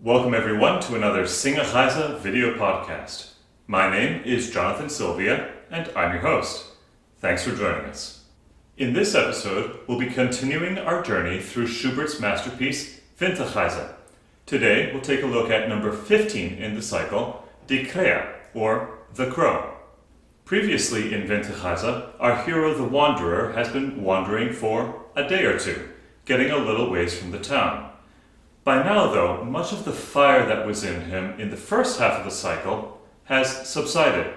Welcome everyone to another Singerreise video podcast. My name is Sarah Silvia and I'm your host. Thanks for joining us. In this episode, we'll be continuing our journey through Schubert's masterpiece, Winterreise. Today, we'll take a look at number 15 in the cycle, Die Krähe, or The Crow. Previously in Winterreise, our hero the Wanderer has been wandering for a day or two, getting a little ways from the town. By now, though, much of the fire that was in him in the first half of the cycle has subsided,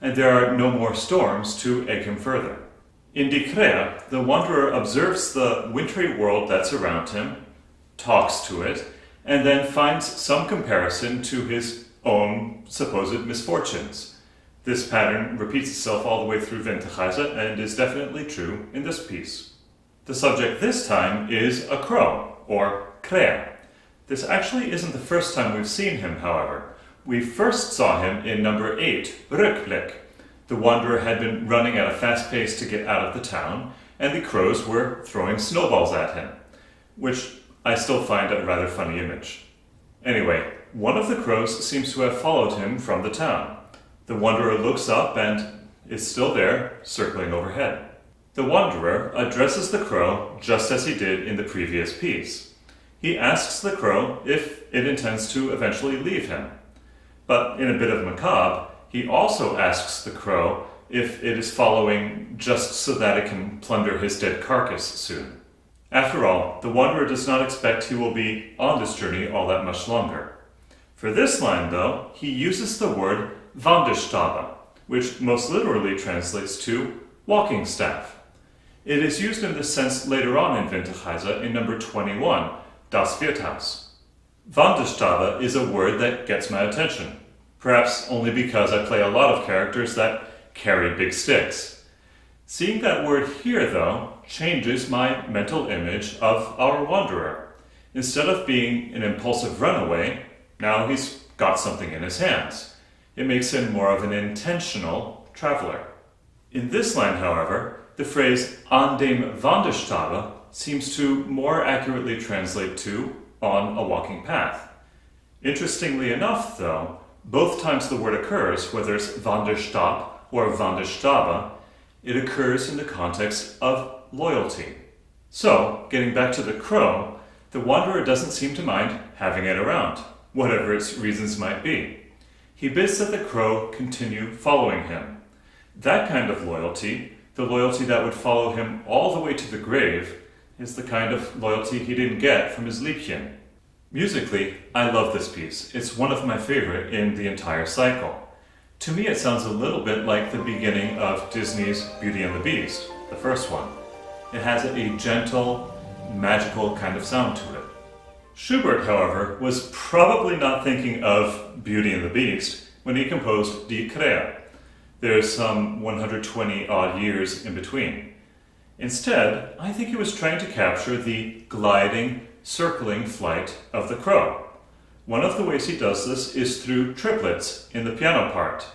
and there are no more storms to egg him further. In Die Krähe, the wanderer observes the wintry world that's around him, talks to it, and then finds some comparison to his own supposed misfortunes. This pattern repeats itself all the way through Winterreise and is definitely true in this piece. The subject this time is a crow, or Krähe. This actually isn't the first time we've seen him, however. We first saw him in number 8, Rückblick. The wanderer had been running at a fast pace to get out of the town, and the crows were throwing snowballs at him, which I still find a rather funny image. Anyway, one of the crows seems to have followed him from the town. The wanderer looks up and is still there, circling overhead. The wanderer addresses the crow just as he did in the previous piece. He asks the crow if it intends to eventually leave him. But in a bit of macabre, he also asks the crow if it is following just so that it can plunder his dead carcass soon. After all, the wanderer does not expect he will be on this journey all that much longer. For this line, though, he uses the word Wanderstabe, which most literally translates to walking staff. It is used in this sense later on in Winterreise in number 21, Das Wirtshaus. Wanderstabe is a word that gets my attention, perhaps only because I play a lot of characters that carry big sticks. Seeing that word here, though, changes my mental image of our wanderer. Instead of being an impulsive runaway, now he's got something in his hands. It makes him more of an intentional traveler. In this line, however, the phrase an dem Wanderstabe seems to more accurately translate to on a walking path. Interestingly enough, though, both times the word occurs, whether it's Wanderstab or Wanderstabe, it occurs in the context of loyalty. So, getting back to the crow, the wanderer doesn't seem to mind having it around, whatever its reasons might be. He bids that the crow continue following him. That kind of loyalty, the loyalty that would follow him all the way to the grave, is the kind of loyalty he didn't get from his Liebchen. Musically, I love this piece. It's one of my favorite in the entire cycle. To me, it sounds a little bit like the beginning of Disney's Beauty and the Beast, the first one. It has a gentle, magical kind of sound to it. Schubert, however, was probably not thinking of Beauty and the Beast when he composed Die Krähe. There's some 120 odd years in between. Instead, I think he was trying to capture the gliding, circling flight of the crow. One of the ways he does this is through triplets in the piano part.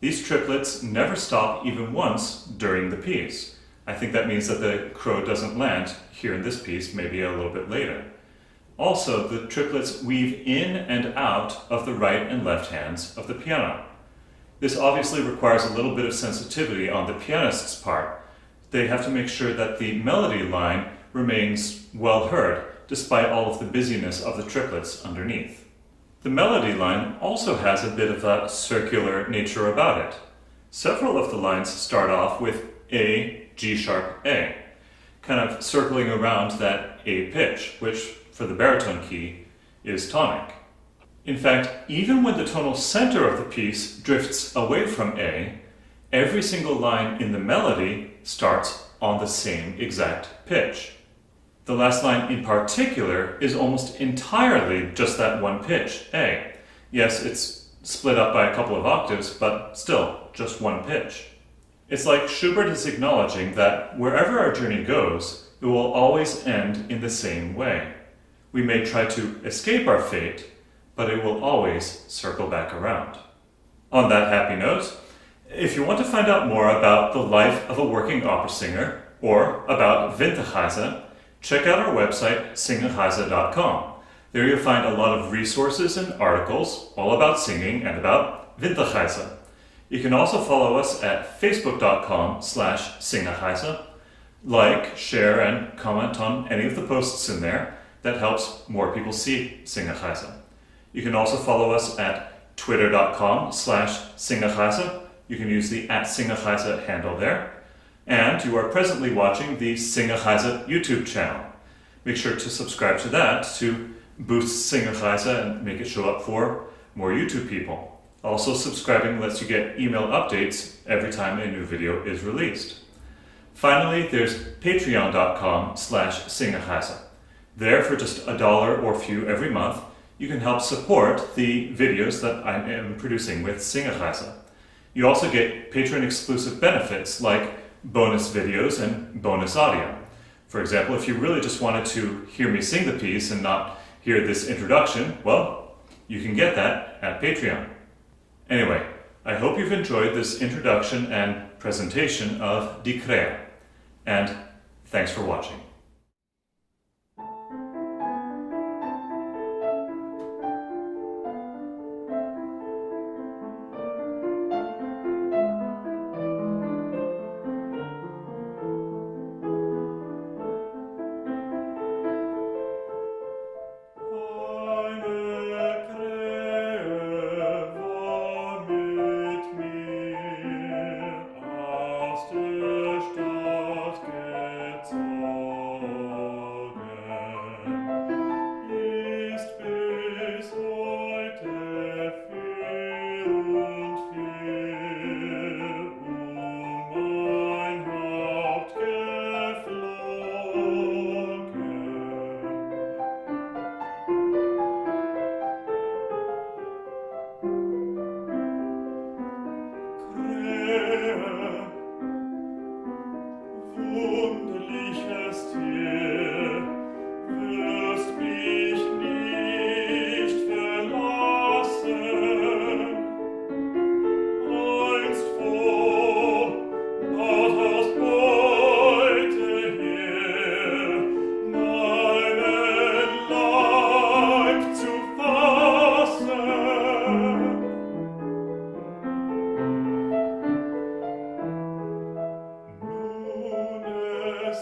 These triplets never stop even once during the piece. I think that means that the crow doesn't land here in this piece, maybe a little bit later. Also, the triplets weave in and out of the right and left hands of the piano. This obviously requires a little bit of sensitivity on the pianist's part. They have to make sure that the melody line remains well heard, despite all of the busyness of the triplets underneath. The melody line also has a bit of a circular nature about it. Several of the lines start off with A, G sharp, A, kind of circling around that A pitch, which for the baritone key is tonic. In fact, even when the tonal center of the piece drifts away from A, every single line in the melody starts on the same exact pitch. The last line in particular is almost entirely just that one pitch, A. Yes, it's split up by a couple of octaves, but still just one pitch. It's like Schubert is acknowledging that wherever our journey goes, it will always end in the same way. We may try to escape our fate, but it will always circle back around. On that happy note, if you want to find out more about the life of a working opera singer or about Winterreise, check out our website singerreise.com. There you'll find a lot of resources and articles all about singing and about Winterreise. You can also follow us at facebook.com/Singerreise. Like, share, and comment on any of the posts in there. That helps more people see Singerreise. You can also follow us at twitter.com/Singerreise. You can use the @Singerreise handle there. And you are presently watching the Singerreise YouTube channel. Make sure to subscribe to that to boost Singerreise and make it show up for more YouTube people. Also, subscribing lets you get email updates every time a new video is released. Finally, there's patreon.com/Singerreise. There, for just $1 or few every month, you can help support the videos that I am producing with Singerreise. You also get patron-exclusive benefits like bonus videos and bonus audio. For example, if you really just wanted to hear me sing the piece and not hear this introduction, well, you can get that at Patreon. Anyway, I hope you've enjoyed this introduction and presentation of Die Krähe, and thanks for watching. Nun es